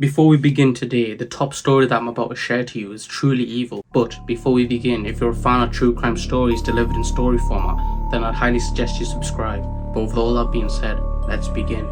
Before we begin today, the top story that I'm about to share to you is truly evil. But before we begin, if you're a fan of true crime stories delivered in story format, then I'd highly suggest you subscribe. But with all that being said, let's begin.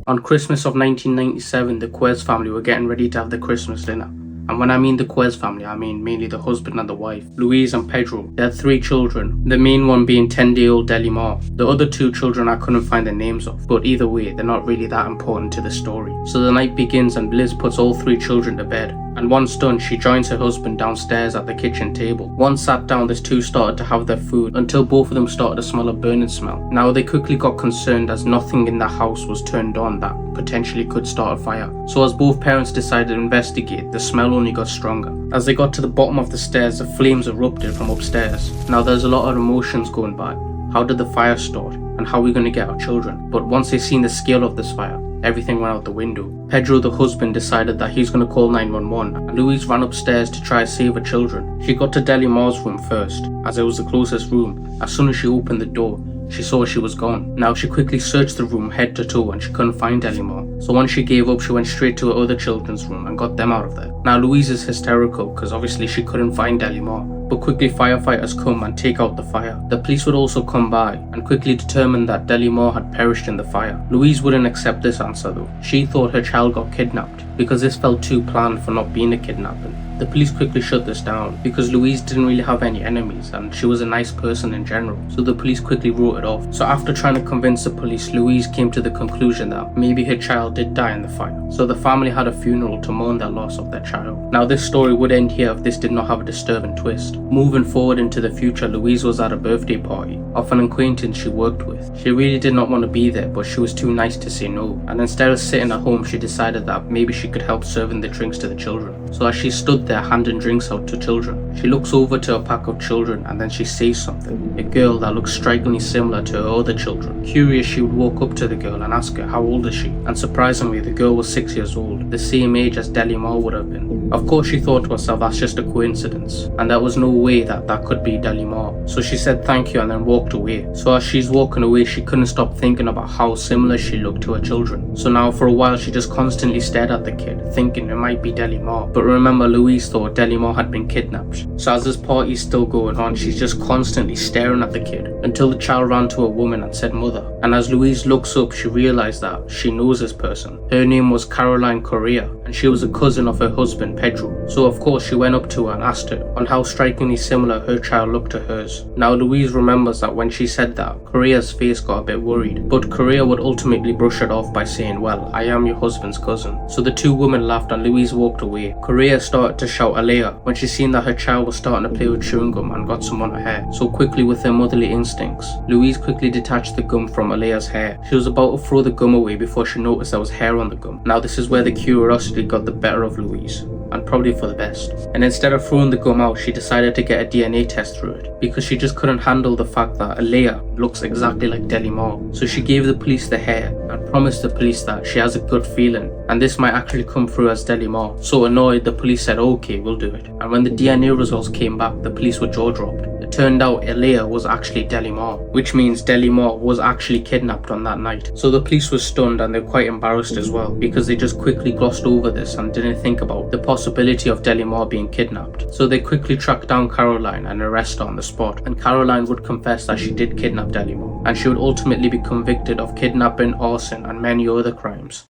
On Christmas of 1997, the Quez family were getting ready to have the Christmas dinner. And when I mean the Quez family, I mean mainly the husband and the wife, Louise and Pedro. They had 3 children, the main one being 10-year-old Delimar. The other 2 children I couldn't find the names of, but either way, they're not really that important to the story. So the night begins and Liz puts all 3 children to bed. And once done, she joins her husband downstairs at the kitchen table. Once sat down, the 2 started to have their food until both of them started to smell a burning smell. Now they quickly got concerned as nothing in the house was turned on that potentially could start a fire. So as both parents decided to investigate, the smell only got stronger. As they got to the bottom of the stairs, the flames erupted from upstairs. Now there's a lot of emotions going by. How did the fire start? And how are we going to get our children? But once they seen the scale of this fire, everything went out the window. Pedro, the husband, decided that he's going to call 911, and Louise ran upstairs to try to save her children. She got to Delimar's room first, as it was the closest room. As soon as she opened the door, she saw she was gone. Now she quickly searched the room head to toe and she couldn't find Delimar. So once she gave up, she went straight to her other children's room and got them out of there. Now Louise is hysterical because obviously she couldn't find Delimar. But quickly firefighters come and take out the fire. The police would also come by and quickly determine that Delimar had perished in the fire. Louise wouldn't accept this answer though. She thought her child got kidnapped because this felt too planned for not being a kidnapping. The police quickly shut this down because Louise didn't really have any enemies and she was a nice person in general, so the police quickly wrote it off. So after trying to convince the police, Louise came to the conclusion that maybe her child did die in the fire. So the family had a funeral to mourn their loss of their child. Now this story would end here if this did not have a disturbing twist. Moving forward into the future, Louise was at a birthday party of an acquaintance she worked with. She really did not want to be there, but she was too nice to say no. And instead of sitting at home, she decided that maybe she could help serving the drinks to the children. So as she stood there handing drinks out to children, she looks over to a pack of children and then she says something. A girl that looks strikingly similar to her other children. Curious, she would walk up to the girl and ask her how old is she, and surprisingly the girl was 6 years old, the same age as Delimar would have been. Of course she thought to herself that's just a coincidence and there was no way that could be Delimar. So she said thank you and then walked away. So as she's walking away, she couldn't stop thinking about how similar she looked to her children. So now for a while she just constantly stared at the kid, thinking it might be Delimar. But remember, Louise thought Delimar had been kidnapped. So as this party is still going on, she's just constantly staring at the kid until the child ran to a woman and said mother. And as Louise looks up, she realized that she knows this person. Her name was Caroline Correa and she was a cousin of her husband Pedro. So of course she went up to her and asked her on how strikingly similar her child looked to hers. Now Louise remembers that when she said that, Correa's face got a bit worried, but Correa would ultimately brush it off by saying, well, I am your husband's cousin. So the 2 women laughed and Louise walked away. Correa started to shout Alea when she seen that her child was starting to play with chewing gum and got some on her hair. So quickly, with her motherly instincts, Louise quickly detached the gum from Alea's hair. She was about to throw the gum away before she noticed there was hair on the gum. Now this is where the curiosity got the better of Louise, and probably for the best. And instead of throwing the gum out, she decided to get a DNA test through it because she just couldn't handle the fact that Alea looks exactly like Delimar. So she gave the police the hair and promised the police that she has a good feeling and this might actually come through as Delimar. So annoyed, the police said okay, we'll do it. And when the DNA results came back, the police were jaw-dropped. It turned out Alea was actually Delimar, which means Delimar was actually kidnapped on that night. So the police were stunned and they're quite embarrassed as well because they just quickly glossed over this and didn't think about the possibility of Delimar being kidnapped. So they quickly tracked down Caroline and arrested her on the spot, and Caroline would confess that she did kidnap Delimar and she would ultimately be convicted of kidnapping, arson and many other crimes.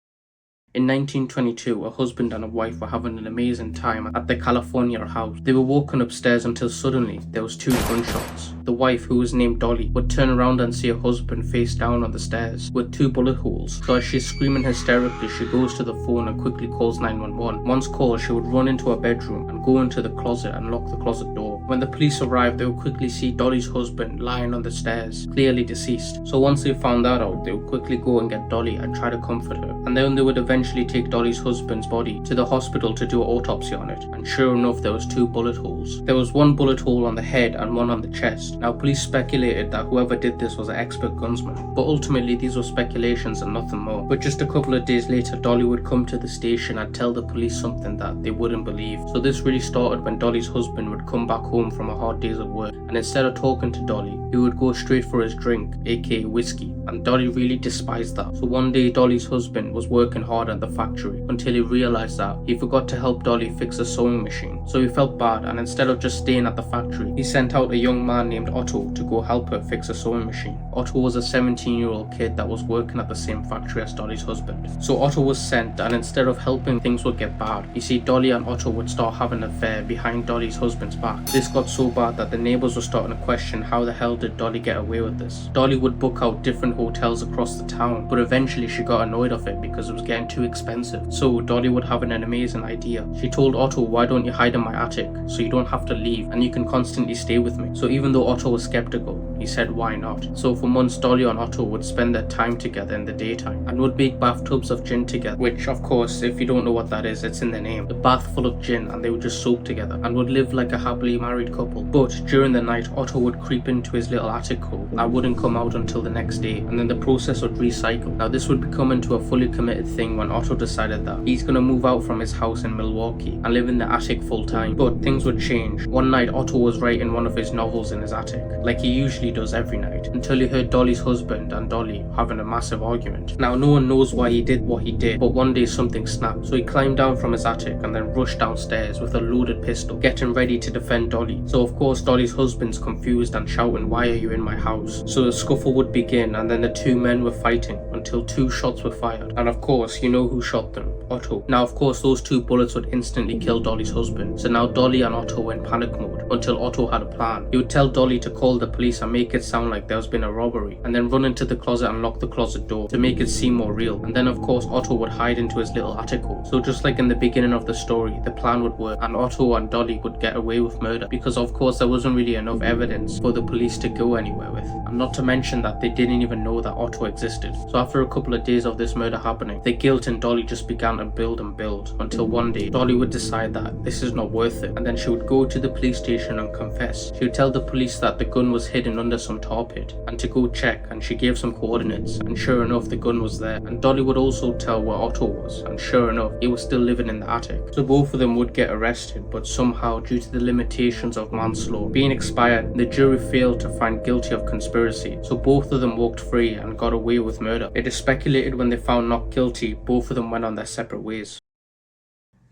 In 1922, a husband and a wife were having an amazing time at the California house. They were walking upstairs until suddenly there was 2 gunshots. The wife, who was named Dolly, would turn around and see her husband face down on the stairs with 2 bullet holes. So as she's screaming hysterically, she goes to the phone and quickly calls 911. Once called, she would run into her bedroom and go into the closet and lock the closet door. When the police arrived, they would quickly see Dolly's husband lying on the stairs, clearly deceased. So once they found that out, they would quickly go and get Dolly and try to comfort her. and then they would eventually take Dolly's husband's body to the hospital to do an autopsy on it, and sure enough there was 2 bullet holes. There was 1 bullet hole on the head and 1 on the chest. Now police speculated that whoever did this was an expert gunsman, but ultimately these were speculations and nothing more. But just a couple of days later, Dolly would come to the station and tell the police something that they wouldn't believe. So this really started when Dolly's husband would come back home from a hard day's of work, and instead of talking to Dolly, he would go straight for his drink, aka whiskey, and Dolly really despised that. So one day Dolly's husband was working hard at the factory until he realized that he forgot to help Dolly fix a sewing machine. So he felt bad, and instead of just staying at the factory, he sent out a young man named Otto to go help her fix a sewing machine. Otto was a 17-year-old kid that was working at the same factory as Dolly's husband. So Otto was sent, and instead of helping, things would get bad. You see, Dolly and Otto would start having an affair behind Dolly's husband's back. This got so bad that the neighbors were starting to question how the hell did Dolly get away with this. Dolly would book out different hotels across the town, but eventually she got annoyed of it because it was getting too expensive. So Dolly would have an amazing idea. She told Otto, why don't you hide in my attic so you don't have to leave and you can constantly stay with me. So even though Otto was skeptical, he said why not. So for months Dolly and Otto would spend their time together in the daytime and would make bathtubs of gin together, which of course if you don't know what that is, it's in the name. A bath full of gin, and they would just soak together and would live like a happily married couple. But during the night Otto would creep into his little attic hole and wouldn't come out until the next day, and then the process would recycle. Now this would become into a fully committed thing when Otto decided that he's gonna move out from his house in Milwaukee and live in the attic full time. But things would change. One night Otto was writing one of his novels in his attic, like he usually does every night, until he heard Dolly's husband and Dolly having a massive argument. Now no one knows why he did what he did, but one day something snapped. So he climbed down from his attic and then rushed downstairs with a loaded pistol, getting ready to defend Dolly. So of course Dolly's husband's confused and shouting, why are you in my house? So the scuffle would begin, and then the 2 men were fighting until 2 shots were fired. And of course you know who shot them. Otto. Now of course those 2 bullets would instantly kill Dolly's husband. So now Dolly and Otto were in panic mode until Otto had a plan. He would tell Dolly to call the police and make it sound like there's been a robbery, and then run into the closet and lock the closet door to make it seem more real. And then of course Otto would hide into his little attic hole. So just like in the beginning of the story, the plan would work and Otto and Dolly would get away with murder, because of course there wasn't really enough evidence for the police to go anywhere with. And not to mention that they didn't even know that Otto existed. So after a couple of days of this murder happening, the guilt in Dolly just began to build and build, until one day Dolly would decide that this is not worth it, and then she would go to the police station and confess. She would tell the police that the gun was hidden under some tar pit and to go check, and she gave some coordinates, and sure enough the gun was there. And Dolly would also tell where Otto was, and sure enough he was still living in the attic. So both of them would get arrested, but somehow due to the limitations of manslaughter being expired, the jury failed to find guilty of conspiracy. So both of them walked free and got away with murder. It is speculated when they found not guilty, both of them went on their separate ways.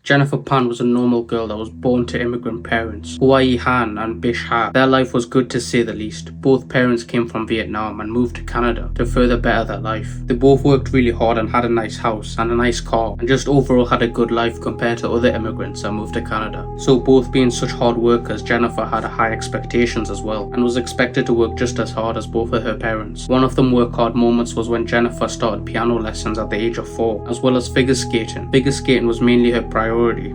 Jennifer Pan was a normal girl that was born to immigrant parents, Hawaii Han and Bish Ha. Their life was good to say the least. Both parents came from Vietnam and moved to Canada to further better their life. They both worked really hard and had a nice house and a nice car, and just overall had a good life compared to other immigrants that moved to Canada. So both being such hard workers, Jennifer had high expectations as well, and was expected to work just as hard as both of her parents. One of them work hard moments was when Jennifer started piano lessons at the age of 4, as well as figure skating. Figure skating was mainly her priority,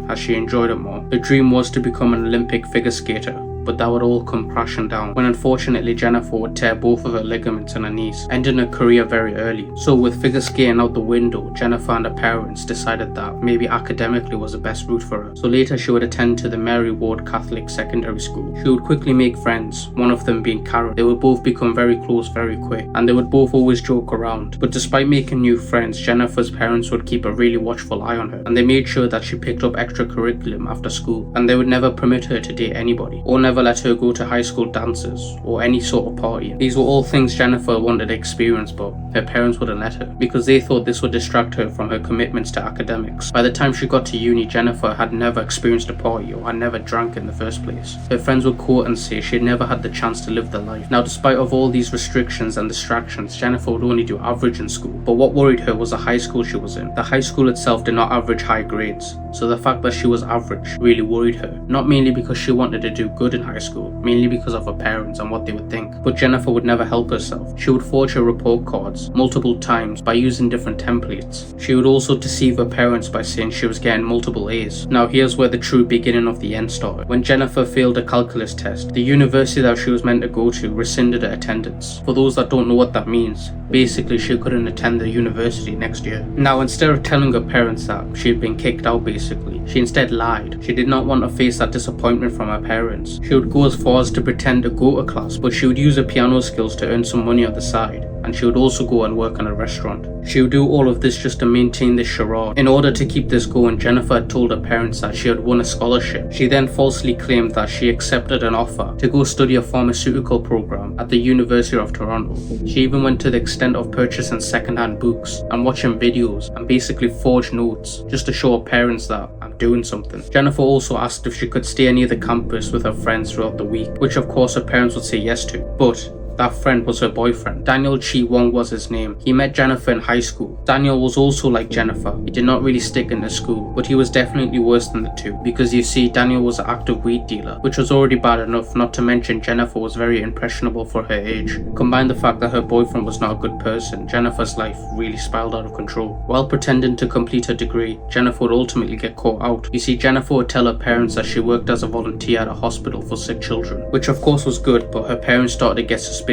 as she enjoyed it more. Her dream was to become an Olympic figure skater, but that would all come crashing down when unfortunately Jennifer would tear both of her ligaments in her knees, ending her career very early. So with figure skating out the window, Jennifer and her parents decided that maybe academically was the best route for her. So later she would attend to the Mary Ward Catholic Secondary School. She would quickly make friends, one of them being Karen. They would both become very close very quick, and they would both always joke around. But despite making new friends, Jennifer's parents would keep a really watchful eye on her, and they made sure that she picked up extra curriculum after school, and they would never permit her to date anybody, or never let her go to high school dances or any sort of party. These were all things Jennifer wanted to experience, but her parents wouldn't let her because they thought this would distract her from her commitments to academics. By the time she got to uni, Jennifer had never experienced a party or had never drank in the first place. Her friends would quote and say she had never had the chance to live the life. Now, despite of all these restrictions and distractions, Jennifer would only do average in school, but what worried her was the high school she was in. The high school itself did not average high grades. so the fact that she was average really worried her. Not mainly because she wanted to do good in high school, mainly because of her parents and what they would think. But Jennifer would never help herself. She would forge her report cards multiple times by using different templates. She would also deceive her parents by saying she was getting multiple A's. Now here's where the true beginning of the end started. When Jennifer failed a calculus test, the university that she was meant to go to rescinded her attendance. For those that don't know what that means, basically she couldn't attend the university next year. Now instead of telling her parents that she had been kicked out basically, she instead lied. She did not want to face that disappointment from her parents. She would go as far as to pretend to go to class, but she would use her piano skills to earn some money on the side, and she would also go and work in a restaurant. She would do all of this just to maintain this charade. In order to keep this going, Jennifer had told her parents that she had won a scholarship. She then falsely claimed that she accepted an offer to go study a pharmaceutical program at the University of Toronto. She even went to the extent of purchasing second-hand books and watching videos and basically forged notes just to show her parents that I'm doing something. Jennifer also asked if she could stay near the campus with her friends throughout the week, which of course her parents would say yes to. But that friend was her boyfriend. Daniel Chi Wong was his name. He met Jennifer in high school. Daniel was also like Jennifer. He did not really stick into school, but he was definitely worse than the two, because you see, Daniel was an active weed dealer, which was already bad enough, not to mention Jennifer was very impressionable for her age. Combine the fact that her boyfriend was not a good person, Jennifer's life really spiraled out of control. While pretending to complete her degree, Jennifer would ultimately get caught out. You see, Jennifer would tell her parents that she worked as a volunteer at a hospital for sick children, which of course was good, but her parents started to get suspicious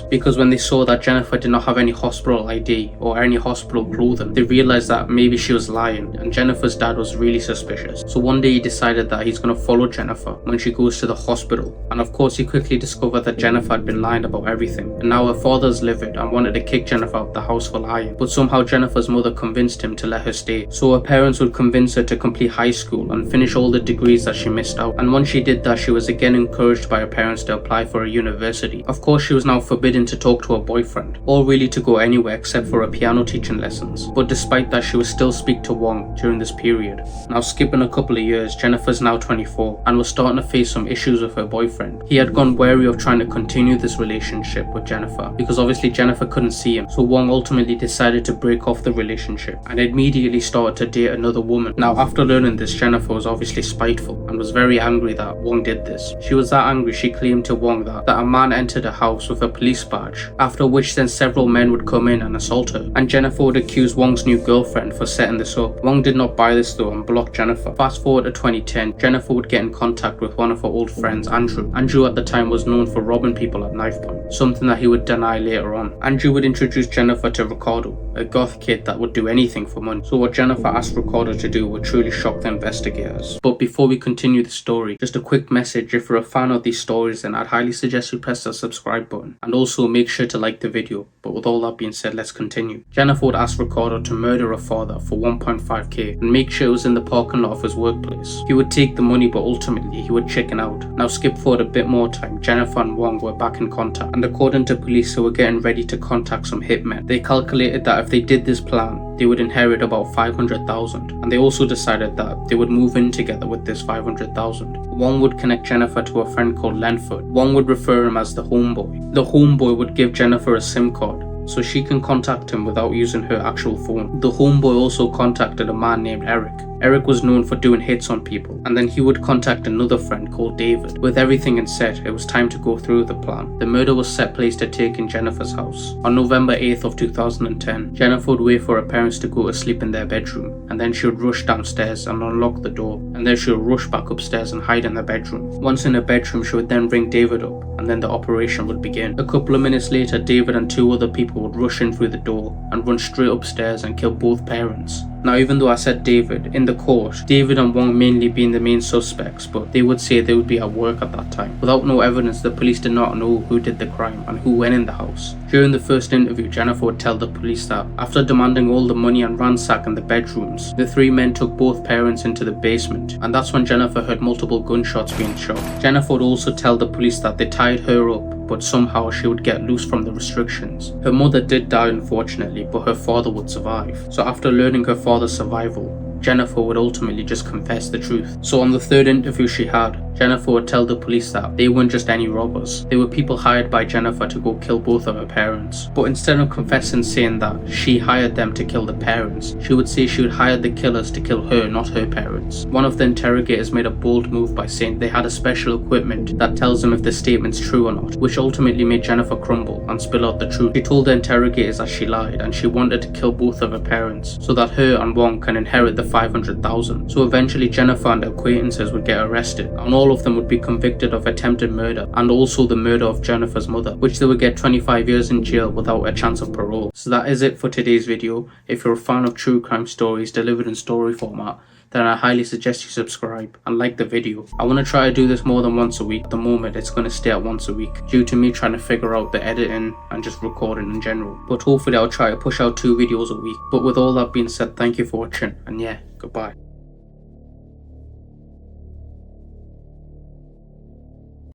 because when they saw that Jennifer did not have any hospital ID or any hospital clothing, they realized that maybe she was lying, and Jennifer's dad was really suspicious. So one day he decided that he's going to follow Jennifer when she goes to the hospital, and of course he quickly discovered that Jennifer had been lying about everything, and now her father's livid and wanted to kick Jennifer out the house for lying, but somehow Jennifer's mother convinced him to let her stay, so her parents would convince her to complete high school and finish all the degrees that she missed out. And once she did that, she was again encouraged by her parents to apply for a university. Of course she was now forbidden to talk to her boyfriend, or really to go anywhere except for her piano teaching lessons, but despite that she would still speak to Wong during this period. Now skipping a couple of years, Jennifer's now 24 and was starting to face some issues with her boyfriend. He had gone wary of trying to continue this relationship with Jennifer because obviously Jennifer couldn't see him, so Wong ultimately decided to break off the relationship and immediately started to date another woman. Now after learning this, Jennifer was obviously spiteful and was very angry that Wong did this. She was that angry she claimed to Wong that a man entered the house with a police badge, after which then several men would come in and assault her, and Jennifer would accuse Wong's new girlfriend for setting this up. Wong did not buy this though and blocked Jennifer. Fast forward to 2010, Jennifer would get in contact with one of her old friends, Andrew. Andrew at the time was known for robbing people at knife point, something that he would deny later on. Andrew would introduce Jennifer to Ricardo, a goth kid that would do anything for money, so what Jennifer asked Ricardo to do would truly shock the investigators. But before we continue the story, just a quick message: if you're a fan of these stories, then I'd highly suggest you press the subscribe button, and also make sure to like the video. But with all that being said, let's continue. Jennifer would ask Ricardo to murder her father for 1.5k and make sure it was in the parking lot of his workplace. He would take the money, but ultimately he would chicken out. Now skip forward a bit more time, Jennifer and Wong were back in contact, and according to police who were getting ready to contact some hitmen, they calculated that if they did this plan, they would inherit about 500,000, and they also decided that they would move in together with this 500,000. Wong would connect Jennifer to a friend called Lenford. Wong would refer him as the homeboy. The homeboy would give Jennifer a SIM card so she can contact him without using her actual phone. The homeboy also contacted a man named Eric. Eric was known for doing hits on people, and then he would contact another friend called David. With everything in set, it was time to go through the plan. The murder was set place to take in Jennifer's house. On November 8th of 2010, Jennifer would wait for her parents to go to sleep in their bedroom, and then she would rush downstairs and unlock the door, and then she would rush back upstairs and hide in the bedroom. Once in her bedroom, she would then ring David up, and then the operation would begin. A couple of minutes later, David and two other people would rush in through the door and run straight upstairs and kill both parents. Now, even though I said David, in the court, David and Wong mainly being the main suspects, but they would say they would be at work at that time. Without no evidence, the police did not know who did the crime and who went in the house. During the first interview, Jennifer would tell the police that after demanding all the money and ransacking the bedrooms, the three men took both parents into the basement, and that's when Jennifer heard multiple gunshots being shot. Jennifer would also tell the police that they tied her up, but somehow she would get loose from the restrictions. Her mother did die unfortunately, but her father would survive. So after learning her father's survival, Jennifer would ultimately just confess the truth. So on the third interview she had, Jennifer would tell the police that they weren't just any robbers. They were people hired by Jennifer to go kill both of her parents. But instead of confessing saying that she hired them to kill the parents, she would say she would hire the killers to kill her, not her parents. One of the interrogators made a bold move by saying they had a special equipment that tells them if the statement's true or not, which ultimately made Jennifer crumble and spill out the truth. She told the interrogators that she lied and she wanted to kill both of her parents so that her and Wong can inherit the $500,000. So eventually Jennifer and her acquaintances would get arrested, and all of them would be convicted of attempted murder and also the murder of Jennifer's mother, which they would get 25 years in jail without a chance of parole. So that is it for today's video. If you're a fan of true crime stories delivered in story format, then I highly suggest you subscribe and like the video. I want to try to do this more than once a week. At the moment it's going to stay at once a week due to me trying to figure out the editing and just recording in general. But hopefully I'll try to push out 2 videos a week. But with all that being said, thank you for watching, and yeah, goodbye.